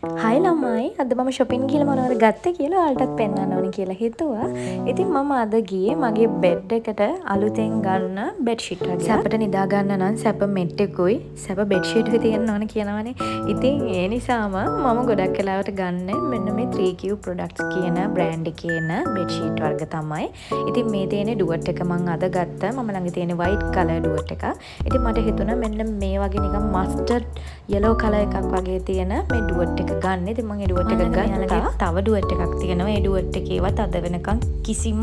හයි ළමයි අද මම shopping ගිහලා මොනවද ගත්තේ කියලා ඔයාලටත් පෙන්නන්න ඕනේ කියලා හිතුවා. ඉතින් මම අද ගියේ මගේ බෙඩ් එකට අලුතෙන් ගන්න බෙඩ් ෂීට් එකක්. සැපට නිදා ගන්න නම් සැප මෙට් එකකුයි සැප බෙඩ් ෂීට් එකයි තියෙන්න ඕනේ කියනවනේ. ඉතින් ඒ නිසාම මම ගොඩක් වෙලාවට ගන්න මෙන්න මේ 3Q products කියන brand එකේ එන බෙඩ් ෂීට් වර්ග තමයි. ඉතින් මේ තියෙන ඩුවට් එක මම අද ගත්තා. මම ළඟ තියෙන white color ඩුවට් එක. ඉතින් මට හිතුණා මෙන්න මේ වගේ නිකන් mustard yellow color එකක් වගේ තියෙන මේ ඩුවට් එක ගන්න. ඉතින් මම ඒ ඩුවට් එක ගත්තා. තව ඩුවට් එකක් තියෙනවා. ඒ ඩුවට් එකේවත් අද වෙනකන් කිසිම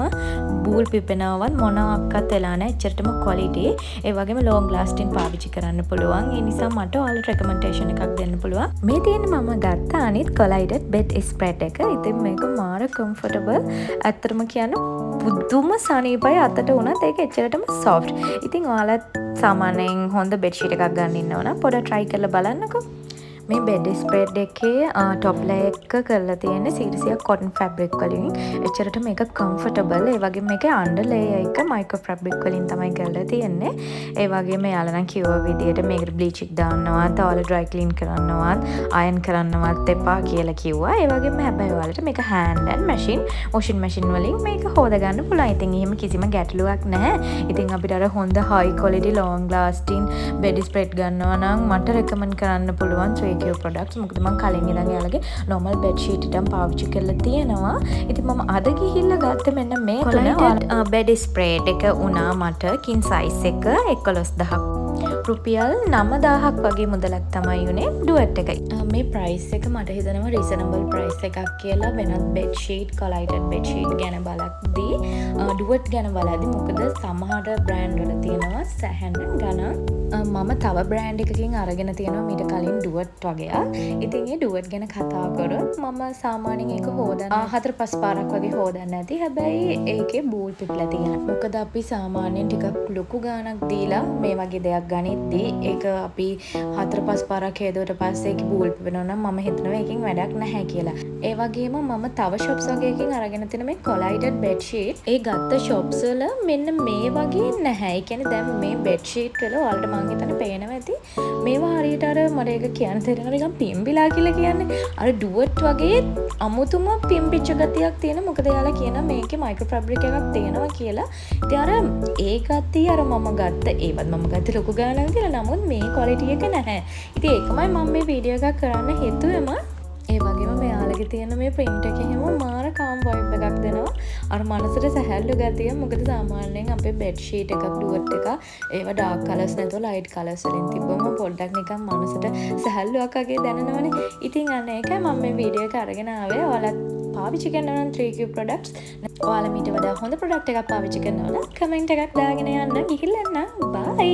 බූල් පිපෙනවවත් මොනවාක්වත් වෙලා නැහැ. එච්චරටම quality. ඒ වගේම long lasting පාවිච්චි කරන්න පුළුවන්. ඒ නිසා මට ඔයාලට recommendation එකක් දෙන්න පුළුවන්. මේ තියෙන්නේ මම ගත්ත අනිත් collided bed spread එක. ඉතින් මේක මාර comfortable. ඇත්තටම කියන්න පුදුම සනීපයි අතට උනත් ඒක එච්චරටම soft. ඉතින් ඔයාලත් සාමාන්‍යයෙන් හොඳ බෙඩ් ෂීට් එකක් ගන්න ඉන්නව නම් පොඩ්ඩක් try කරලා බලන්නකෝ. මේ බෙඩ් ස්ප්‍රෙඩ් එකේ ටොප් ලේයර් එක කරලා තියෙන්නේ සීරිසියක් කොටන් ෆැබ්‍රික් වලින්. එච්චරට මේක කම්ෆර්ටබල්. ඒ වගේම මේකේ අන්ඩර් ලේයර් එක මයික්‍රෝ ෆැබ්‍රික් වලින් තමයි කරලා තියෙන්නේ. ඒ වගේම යාලා නම් කිව්ව විදියට මේකට බ්ලීච් එක දාන්නවත්, ඔයාලා ඩ්‍රයි ක්ලීන් කරන්නවත්, අයන් කරන්නවත් එපා කියලා කිව්වා. ඒ වගේම හැබැයි ඔයාලට මේක hand and machine, washing machine වලින් මේක හොදා ගන්න පුළුවන්. ඉතින් එහෙම කිසිම ගැටලුවක් නැහැ. ඉතින් අපිට අර හොඳ high quality long lasting bed spread ගන්නවා නම් මට recommend කරන්න පුළුවන් 3Q products. මොකද මම කලින් ඉඳන් යාළගේ normal bed sheet එකක් පාවිච්චි කරලා තියෙනවා. ඉතින් මම අද ගිහිල්ලා ගත්ත මෙන්න මේ තුන bed spread එක උනා මට king size එක 11000ක්. රුපියල් 9000ක් වගේ මුදලක් තමයි උනේ ඩුවට් එකයි. මේ price එක මට හිතෙනවා reasonable price එකක් කියලා. වෙනත් bed sheet collided bed sheet ගැන බලද්දී ඩුවට් ගැන බලද්දී මොකද සමහර brand වල තියෙනවා සැහැණ ගණන්. මම තව brand එකකින් අරගෙන තියෙනවා මීට කලින් ඩුවට් වගේ. ඉතින් ඒ ඩුවට් ගැන කතා කරොත් මම සාමාන්‍යයෙන් ඒක හොදන්න 4-5 පාරක් වගේ හොදන්න ඇති. හැබැයි ඒකේ බූල් පිපිලා තියෙනවා. මොකද අපි සාමාන්‍යයෙන් ටිකක් ලොකු ගාණක් දීලා මේ වගේ දෙයක් ගනිද්දී ඒක අපි 4-5 පාරක් හේදුවට පස්සේ ඒක බූල් පිපෙනවා නම් මම හිතනවා ඒකෙන් වැඩක් නැහැ කියලා. ඒ වගේම මම තව shops වගේකින් අරගෙන තියෙන මේ collided bed sheet ඒ ගත්ත shops වල මෙන්න මේ වගේ නැහැ. ඒ කියන්නේ දැන් මේ bed sheet වල ඔයාලට මං හිතන්නේ පේනවා ඇති. මේවා හරියට අර මට ඒක කියන්න තේරෙනවා නිකන් පිම්බිලා කියලා කියන්නේ. අර ඩුවට් වගේ අමුතුම පිම්බිච්ච ගතියක් තියෙන. මොකද යාලා කියනවා මේකේ මයික්‍රෝ ෆැබ්‍රික් එකක් තියෙනවා කියලා. ඉතින් අර ඒ ගතිය අර මම ගත්ත ඒවත් මම ගත්ත ලොකු ගානක් කියලා. නමුත් මේ quality එක නැහැ. ඉතින් ඒකමයි මම මේ වීඩියෝ එකක් කරන්න හිතුවෙම. ඒ වගේම මෙයාලගේ තියෙන මේ print එකේ හැම මාර calm vibe එකක් දෙනවා. අර මනසට සැහැල්ලු ගතිය. මොකද සාමාන්‍යයෙන් අපේ bed sheet එකක් ඩුවට් එක ඒවා dark colors නැතුව light colors වලින් තිබ්බම පොඩ්ඩක් නිකන් මනසට සැහැල්ලුවක් වගේ දැනෙනවනේ. ඉතින් අන්න ඒකයි මම මේ වීඩියෝ එක අරගෙන ආවේ. ඔයාලත් පාවිච්චි කරනවා නම් 3Q products. ඔයාලා මීට වඩා හොඳ product එකක් පාවිච්චි කරනවා නම් comment එකක් දාගෙන යන්න. ගිහිල්ලා එන්න. bye.